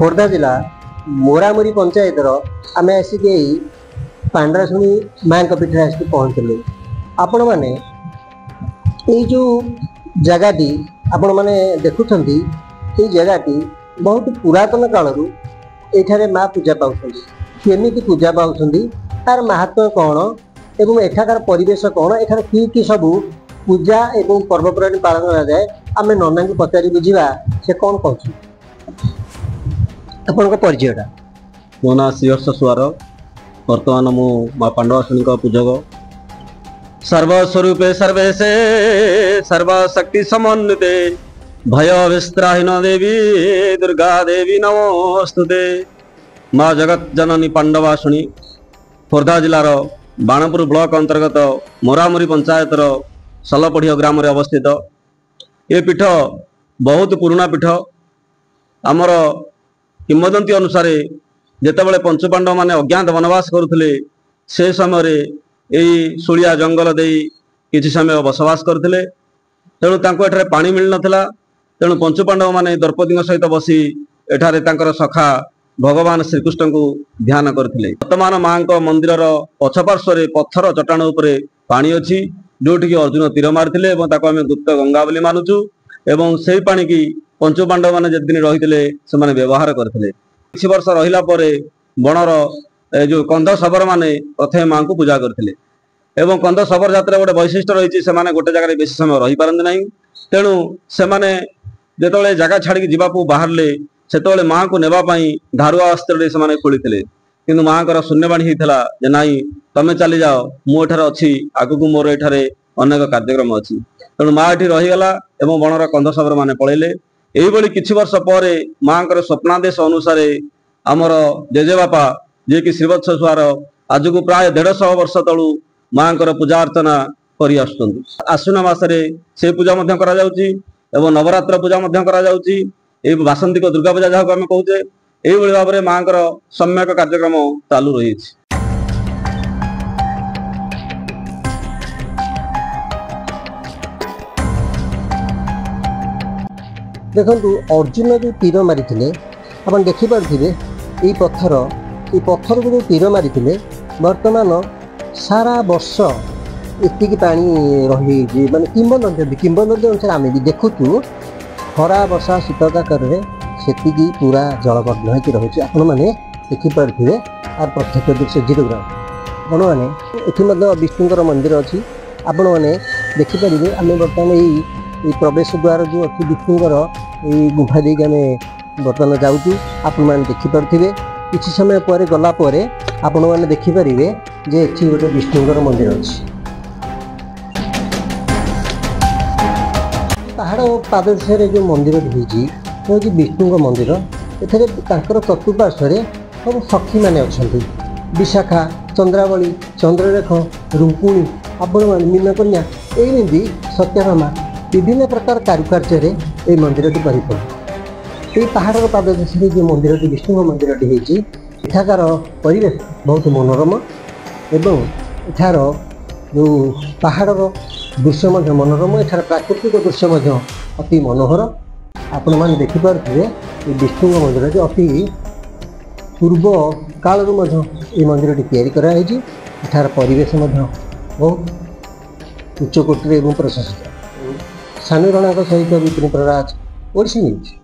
खोर्धा जिला मोरामुरी पंचायत आम आसिक पांडराशुणी माँ पीठ आसिक पहुँचलु। आपण मैंने जो जगहटी आपण मैंने देखुं ये जगहटी बहुत पुरातन कालू ये माँ पूजा पाँच पूजा पाँच तार महत्व कौन एवं एठाकार परिवेश कौन एठार कि सब पूजा एवं पर्वपर्वाणी पालन करा जाए आम नना को पचारि बुझा से कौन कह आपन परिचयटा। मो ना श्रीहर्ष सुआर बर्तमान मु माँ पांडवाशुणी पूजक सर्वस्वरूपे सर्वेशे सर्वशक्ति समन्विते भय विस्त्राहीन देवी दुर्गा देवी नमोस्तुते। माँ जगत जननी पांडवाशुणी खोर्धा जिलार बाणपुर ब्लॉक अंतर्गत मोरामुरी पंचायतर सलपढ़िया ग्राम अवस्थित ये पीठ बहुत पुराना पीठ। आमर किंवदंती अनुसार जितेबाला पंचपांडव माने अज्ञात वनवास करुले से समय यही सुलिया जंगल दे किसी समय बसवास करते तेणु एठारे पानी मिल नाला तेणु पंचपांडव माने द्रौपदी सहित बसी एठारे तांकर सखा भगवान श्रीकृष्ण को ध्यान करते। वर्तमान माँ मंदिर पछपार्श्व पत्थर चट्टाण उपरे पानी अच्छी जोटि अर्जुन तीर मारी आम गुप्त गंगा बोली मानुचु एवं से पानी की पंचपांडव मैंने जिन रही से व्यवहार करते। किछि वर्ष रहिला परे बणर जो कंध शबर माने प्रथम माँ को पूजा करते एवं कंध शबर जात गोटे वैशिष्ट रही से गोटे जगह बेसी समय रही पारती ना तेणु से जिते जगह छाड़ी जावाक बाहर से माँ को नेबाई धारुआ अस्त्र से खोली किंतु माँ को शून्यवाणी होता जे नाई तमें चली जाओ मुझे अच्छी आगक मोर एठारे अनेक कार्यक्रम अच्छी तेणु माँ ये रहीगला एवं बणर कंध शबर मैंने पलैले। यही किछि वर्ष पर माँ को स्वप्नादेश अनुसार आमर जेजेबापा जी कि श्रीवत्स सुआर आज को प्राय 150 वर्ष तलू माँ को पूजा अर्चना कर आश्विन मसरे से पूजा करा जाउची एवं नवरात्र पूजा करा जाउची बासंतिक दुर्गा पूजा जहाँ आम कहे यही भाव में माँ को सम्यक कार्यक्रम चालू रही। देखु अर्जुन जो तीर मारी आप देखिपे ये पत्थर को जो तीर मारी बर्तमान सारा वर्ष एति पानी रही माने किंवदंती अनुसार आम भी देखुचु खरा वर्षा शीतकाकर से पूरा जलमग्न हो रही आपण मैंने देखिपे आर प्रत्यक्ष दृश्य 0 ग्राम आपण मैंने विष्णुकर मंदिर अच्छी आपण मैंने देखिपारे आम बर्तमान ये प्रवेश द्वार जो अच्छी विष्णुकर ये गुंफा देके आम बर्तमान जाऊँ आपण मैंने देखिपे किसी समय पर गलापर आपण मैंने देखिपारे जे ये गोटे विष्णुकर मंदिर अच्छी पहाड़ पाददेश जो मंदिर हूँ विष्णु मंदिर एथे चतुर्पार्श्व सब सखी मैंने अच्छा विशाखा चंद्रावली चंद्ररेख रुंकुणी आपण मीनकन्या एमती सत्यभामा विभिन्न प्रकार कारुकार्य ये मंदिर कर पहाड़ पाददेश जो मंदिर विष्णु मंदिर एठाकार परिवेश बहुत मनोरम एवं एठार जो पहाड़ दृश्य मनोरम एठार प्राकृतिक दृश्य अति मनोहर आपण मैंने देखिपे विष्णु मंदिर अति पूर्व काल ये मंदिर एठार परिवेश बहुत उच्चकोटी एवं प्रशस्त। सानू रणा सहित विपिन प्रराज ओडिशा न्यूज।